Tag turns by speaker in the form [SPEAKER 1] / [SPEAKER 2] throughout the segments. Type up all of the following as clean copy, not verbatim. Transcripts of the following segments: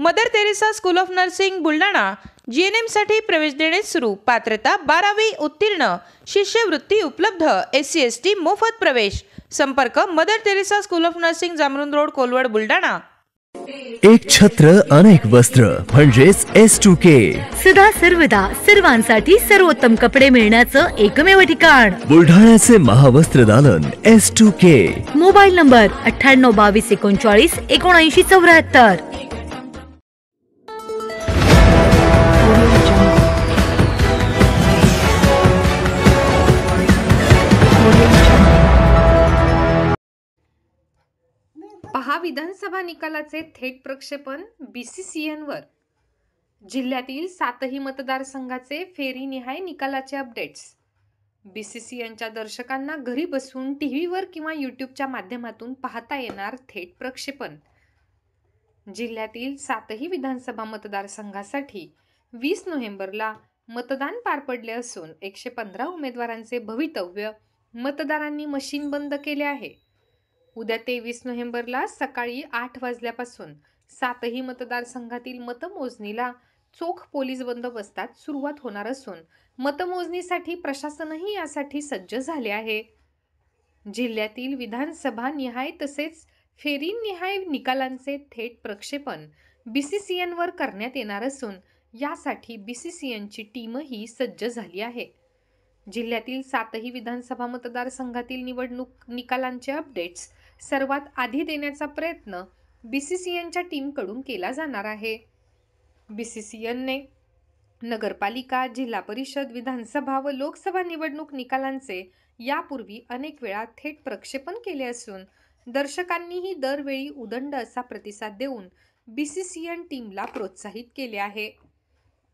[SPEAKER 1] Mother Teresa School of Nursing Buldhana GNM साठी प्रवेश देणे सुरू। पात्रता 12वी उत्तीर्ण, शिष्यवृत्ती उपलब्ध, SC ST मोफत प्रवेश। संपर्क Mother Teresa School of Nursing, Jamrun Road, Kolwad, Buldhana.
[SPEAKER 2] एक छत्र अनेक वस्त्र म्हणजेच S2K।
[SPEAKER 3] सदा सर्वदा सर्वांसाठी सर्वोत्तम कपडे मिळण्याचं एकमेव ठिकाण
[SPEAKER 2] बुलढाण्याचे महावस्त्र दालन S2K।
[SPEAKER 3] Mobile number 98 22 39 79 74।
[SPEAKER 4] पहा विधानसभा निकालाचे थेट प्रक्षेपण BCCN वर। जिल्ह्यातील 7ही मतदारसंघाचे फेरीनिहाय निकालाचे अपडेट्स BCCNच्या दर्शकांना घरी बसून टीव्हीवर किंवा यूट्यूबच्या माध्यमातून पाहता येणार थेट प्रक्षेपण। जिल्ह्यातील 7ही विधानसभा मतदारसंघासाठी 20 नोव्हेंबरला मतदान पार पडले असून 115 उमेदवारांचे भवितव्य मतदारांनी मशीन बंद केले आहे। उद्या 23 नोव्हेंबरला सकाळी 8 वाजल्यापासून 7ही मतदारसंघातील मतमोजणीला चोख पोलीस बंदोबस्तात सुरुवात होणार असून मतमोजणीसाठी प्रशासनही यासाठी सज्ज झाले आहे। जिल्ह्यातील विधानसभा निहाय तसेच फेरी निहाय निकालांचे थेट प्रक्षेपण BCCN वर करण्यात येणार असून यासाठी BCCNची टीमही सज्ज झाली आहे। जिल्ह्यातील 7ही विधानसभा मतदारसंघातील निवडणूक निकालांचे अपडेट्स सर्वात आधी देण्याचा प्रयत्न BCCNच्या टीमकडून केला जाणार आहे। BCCNने नगरपालिका, जिल्हा परिषद, विधानसभा व लोकसभा निवडणूक निकालांचे यापूर्वी अनेक वेळा थेट प्रक्षेपण केले असून दर्शकांनीही दरवेळी उदंड असा प्रतिसाद देऊन BCCN टीमला प्रोत्साहित केले आहे।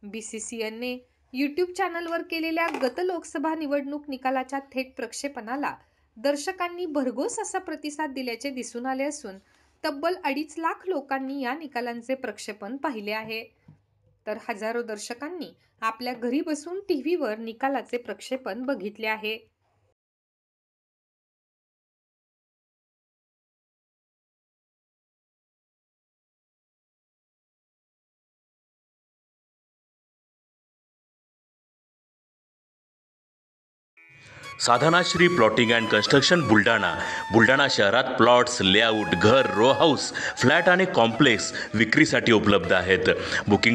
[SPEAKER 4] BCCNने यूट्यूब चॅनलवर केलेल्या गत लोकसभा निवडणूक निकालाच्या थेट प्रक्षेपणाला दर्शकांनी भरघोस असा प्रतिसाद दिल्याचे दिसून आले असून तब्बल 2.5 लाख लोकांनी या निकालांचे प्रक्षेपण पाहिले आहे। तर हजारो दर्शकांनी आपल्या घरी बसून टीव्हीवर निकालाचे प्रक्षेपण बघितले आहे।
[SPEAKER 5] Sadhanashri plotting and construction Buldhana शहरात प्लॉट्स, लेआउट, घर, रो हाऊस, फ्लॅट आणि कॉम्प्लेक्स विक्रीसाठी उपलब्ध आहेत। बुकिंग